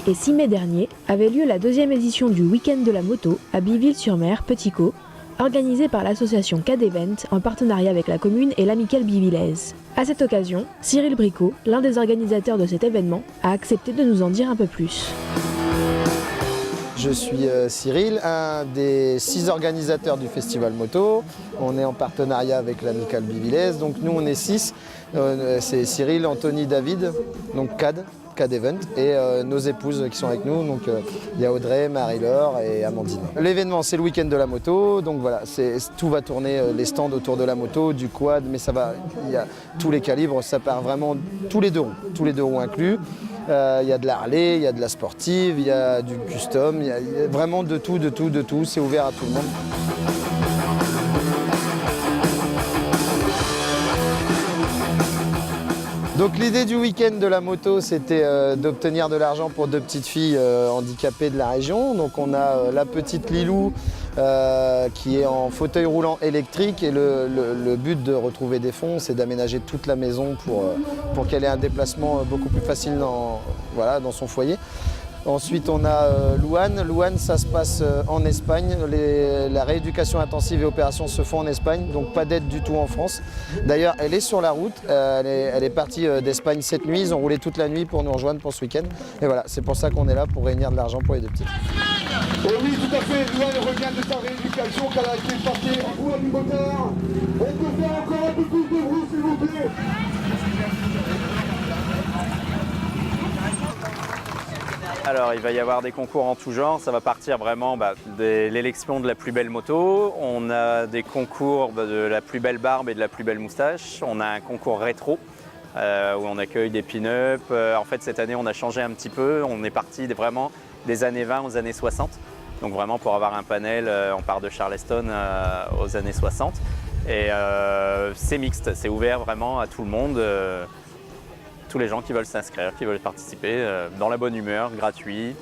et 6 mai dernier avait lieu la deuxième édition du Week-end de la moto à Biville-sur-Mer, Petit-Caux, organisée par l'association CAD Event en partenariat avec la commune et l'amicale bivillaise. À cette occasion, Cyril Bricot, l'un des organisateurs de cet événement, a accepté de nous en dire un peu plus. Je suis Cyril, un des 6 organisateurs du festival moto. On est en partenariat avec l'amicale bivillaise, donc nous on est 6. C'est Cyril, Anthony, David, donc CAD Event, et nos épouses qui sont avec nous. Donc il y a Audrey, Marie-Laure et Amandine. L'événement c'est le week-end de la moto, donc voilà, tout va tourner, les stands autour de la moto, du quad, mais ça va, il y a tous les calibres, ça part vraiment tous les deux roues inclus. Il y a de la Harley, il y a de la sportive, il y a du custom, il y a vraiment de tout, c'est ouvert à tout le monde. Donc l'idée du week-end de la moto, c'était d'obtenir de l'argent pour 2 petites filles handicapées de la région. Donc on a la petite Lilou qui est en fauteuil roulant électrique, et le but de retrouver des fonds, c'est d'aménager toute la maison pour qu'elle ait un déplacement beaucoup plus facile dans son foyer. Ensuite, on a Louane. Louane, ça se passe en Espagne. La rééducation intensive et opérations se font en Espagne, donc pas d'aide du tout en France. D'ailleurs, elle est sur la route. Elle est partie d'Espagne cette nuit. Ils ont roulé toute la nuit pour nous rejoindre pour ce week-end. Et voilà, c'est pour ça qu'on est là, pour réunir de l'argent pour les 2 petites. Oui, tout à fait. Louane revient de sa rééducation qu'elle a été portée en bout à du moteur. On peut faire encore un peu plus de bruit, s'il vous plaît. Alors il va y avoir des concours en tout genre, ça va partir vraiment de l'élection de la plus belle moto, on a des concours de la plus belle barbe et de la plus belle moustache, on a un concours rétro où on accueille des pin-up. En fait cette année on a changé un petit peu, on est parti vraiment des années 20 aux années 60, donc vraiment pour avoir un panel on part de Charleston aux années 60 et c'est mixte, c'est ouvert vraiment à tout le monde. Tous les gens qui veulent s'inscrire, qui veulent participer, dans la bonne humeur, gratuit,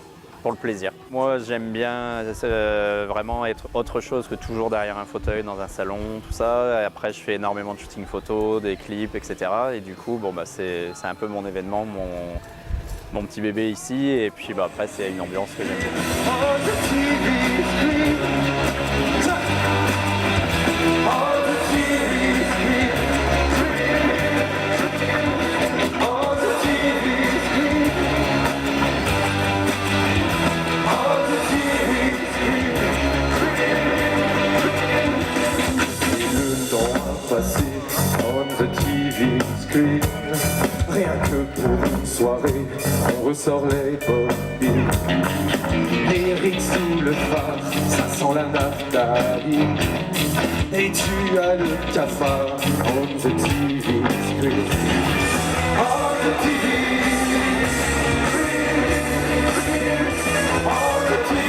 pour le plaisir. Moi j'aime bien vraiment être autre chose que toujours derrière un fauteuil dans un salon, tout ça. Et après je fais énormément de shooting photo, des clips, etc. Et du coup c'est un peu mon événement, mon petit bébé ici. Et puis après c'est une ambiance que j'aime bien. On the TV screen, rien que pour une soirée, on ressort les bobines. Eric sous le phare, ça sent la naphtaline. Et tu as le cafard, on the TV screen. On the TV screen, on the TV.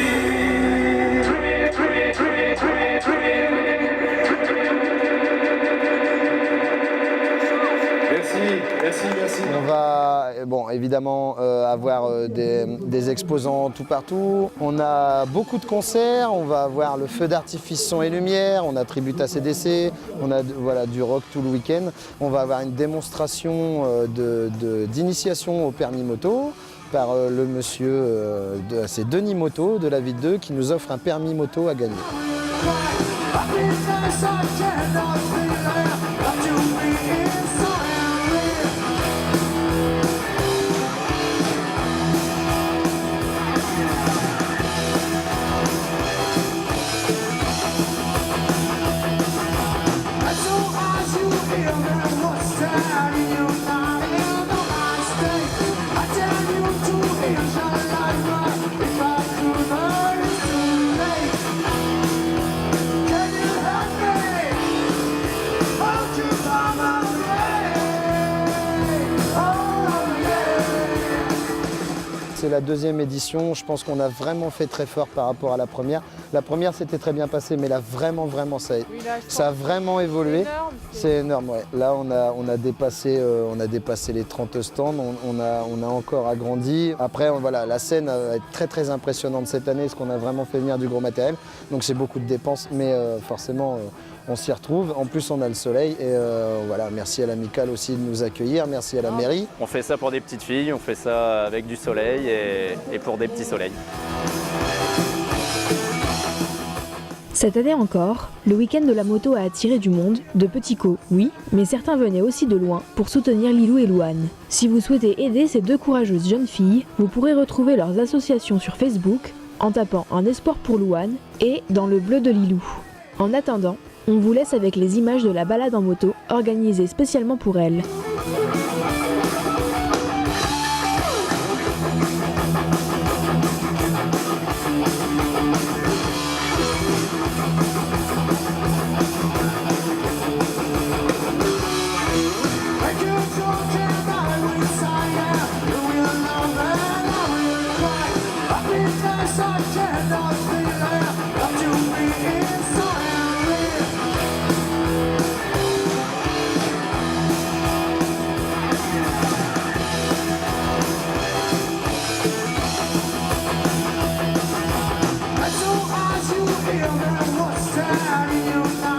Merci. On va évidemment avoir des exposants tout partout. On a beaucoup de concerts, on va avoir le feu d'artifice son et lumière, on a Tribute à CDC, on a du rock tout le week-end. On va avoir une démonstration d'initiation au permis moto par le monsieur, c'est Denis Moto de la Ville 2 qui nous offre un permis moto à gagner. C'est la 2e édition, je pense qu'on a vraiment fait très fort par rapport à la première. La première s'était très bien passée, mais là vraiment ça a vraiment évolué. C'est énorme, ouais. Là on a dépassé les 30 stands, on a encore agrandi. Après voilà, la scène va être très impressionnante cette année, parce qu'on a vraiment fait venir du gros matériel. Donc c'est beaucoup de dépenses, mais forcément on s'y retrouve. En plus on a le soleil et voilà, merci à l'Amicale aussi de nous accueillir, merci à la mairie. On fait ça pour des petites filles, on fait ça avec du soleil et pour des petits soleils. Cette année encore, le week-end de la moto a attiré du monde, de petits cots, oui, mais certains venaient aussi de loin pour soutenir Lilou et Louane. Si vous souhaitez aider ces deux courageuses jeunes filles, vous pourrez retrouver leurs associations sur Facebook en tapant Un espoir pour Louane et Dans le bleu de Lilou. En attendant, on vous laisse avec les images de la balade en moto organisée spécialement pour elles. As you feel that what's that in your life.